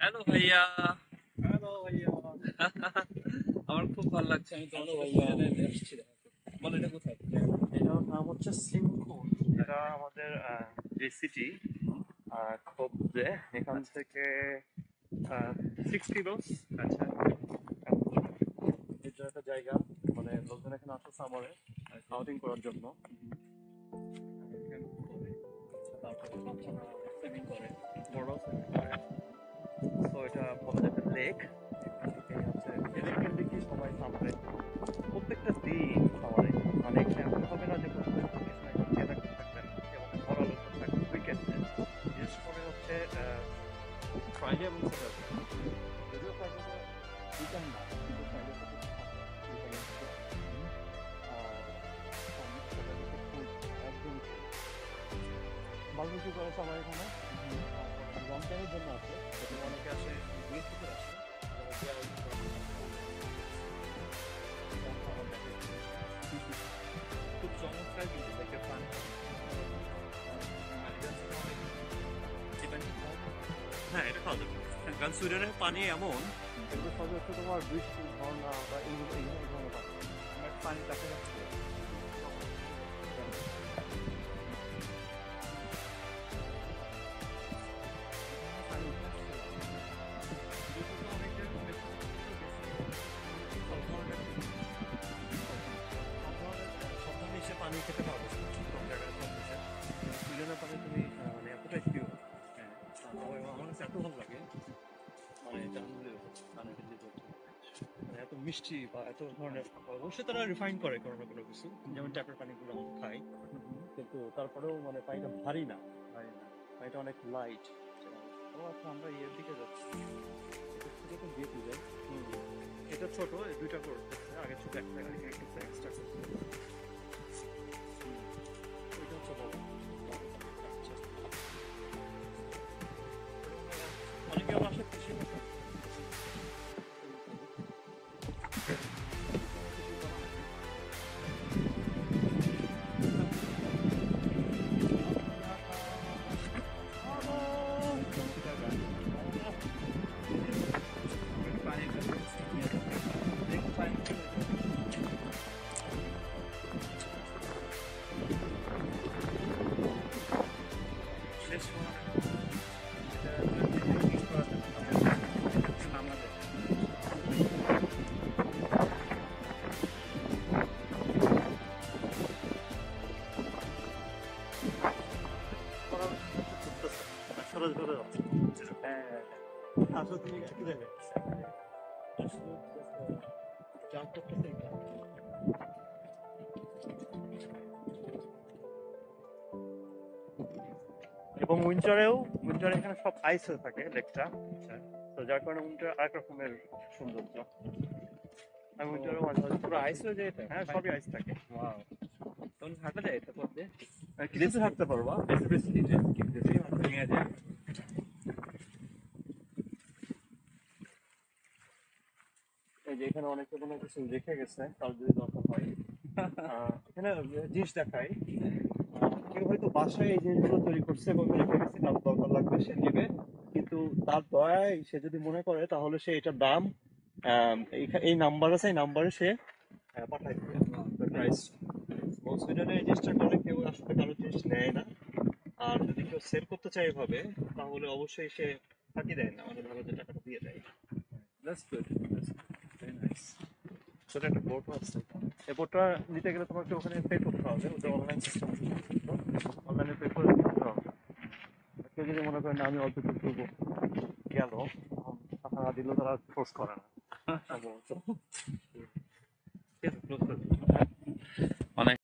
Hello ভাইয়া। Hello ভাইয়া। আমার খুব ভালো লাগছে, আমি তোমার হ্যালো সাথে ভাইয়া। সুইজারল্যান্ডে আসছি। বলো এটা কোথায়? এটার নাম হচ্ছে সিংকুন। এটা আমাদের যে সিটি খোবজে, এখান থেকে 6 কিলোস। আচ্ছা এটা একটা জায়গা, মানে লোকজন এখানে আসে সামারে আচ্ছা। আউটিং করার জন্য। ক্যাম্প করে, তারপরে বাচ্চারা সুইমিং করে, বড়রাও সুইমিং করে। তো এটা বলা যায় লেক। এখান থেকে হচ্ছে লেকের দিকে সবাই সামারে প্রত্যেকটা দিন সামারে, মানে এখানে এমন হবে না যে প্রত্যেক থাকবেন এবং বড় লোকজন থাকবেন উইকেন্ডে। বিশেষ করে হচ্ছে ফ্রাইডে এবং স্যাটারডে, যদিও ফ্রাইডে উইকেন্ড না, কিন্তু ফ্রাইডে স্যাটারডে থাকে উইকেন্ডের দিকে। আর স্যাটারডে ফুড একদম বারবিকিউ করে সবাই এখানে। তারপরে লং টাইমের জন্য আছে, এখানে অনেকে আসে দূর থেকে আসে, যারা যে আয়োজন করে খাবার দেখে। খুব চমৎকার কিন্তু দেখে ফান। হ্যাঁ, এটা খাওয়া যাবে। কারণ সুইডেনের পানি এমন, এগুলো সবই হচ্ছে তোমার বৃষ্টি ঝর্ণা বা এইগুলো এই ধরনের পানি। আমার পানি কাছাকাছি। পানি উঠে আসছে। দুটো তো অনেকটা বেশি, সব ধরনের সব ধরনের এসে পানি খেতে পারবে, সব জায়গায় সব দেশে। সুইডেনের পানি তুমি মানে এতটাই পিওর, হ্যাঁ। আমার কাছে এত ভালো লাগে, মানে এটা আনবিলিভেবল পানিটা যে বলছো। মানে এত মিষ্টি বা এত ধরনের, অবশ্যই তারা রিফাইন করে কোনো না কোনো কিছু, যেমন ট্যাপের পানিগুলো আমরা খাই, কিন্তু তারপরেও মানে পানিটা ভারী না, পানিটা অনেক লাইট। ও আচ্ছা, আমরা ইয়ের দিকে যাচ্ছি। এটা থেকে তো গেট যায়। এটা ছোট, এই দুইটা করছে, আগে ছোট একটা, একটু এক্সট্রা করছে। ওইটা হচ্ছে বড়। আচ্ছা। অনেকে আবার আসে কৃষি করতে। পানির কাছাকাছি দেখো, পানি চলে যায়। শেষ হওয়ার এটা ইউজ করা যাবে আমাদের। আসলে ধরে যাচ্ছে। হ্যাঁ, আসলে তুমি একই জায়গায় আসলে যা করতেছে এটা। এবং উইন্টারে এখানে সব আইস হয়ে থাকে লেকটা, আচ্ছা। তো যার কারণে উইন্টার আরেক রকমের সৌন্দর্য। আমি উইন্টারে মাঝে মাঝে পুরো আইস হয়ে যায় এটা? হ্যাঁ, সবই আইস থাকে। ওয়াও! তখন হাঁটা যায় এটা পথে? কিছুতে থাকতে পারবা। বেশি বেশি দিতে বেশি ভেঙে যায়। এই যে এখানে অনেকে কোনো কিছু রেখে গেছে, তার যদি দরকার হয়। এখানে জিনিস দেখায়, কেউ হয়তো বাসায় এই জিনিসগুলো তৈরি করছে এবং রেখে গেছে, কারো দরকার লাগবে সে নেবে, কিন্তু তার দয়ায় সে যদি মনে করে তাহলে সে এটার দাম এই নাম্বার আছে, এই নাম্বারে সে পাঠাই দিবে প্রাইস। সুইডেনে এই জিনিসটার কারণে কেউ আসলে কারো জিনিস নেয় না। আর যদি কেউ সেল করতে চায় এভাবে, তাহলে অবশ্যই সে ফাঁকি দেয় না, মানে ধরো যে টাকাটা দিয়ে দেয়। That's good. That's very nice. ছোট একটা বোটও আছে। এই বোটটা নিতে গেলে তোমাকে ওখানে পে করতে হবে, ওদের অনলাইন সিস্টেম, অনলাইনে পে করে দিতে হবে। কেউ যদি মনে করেন না আমি অল্প একটু ঘুরবো, গেল, টাকা না দিলেও তারা ফোর্স করে না সম্ভবত। ঠিক আছে, close করে দিই। অনেক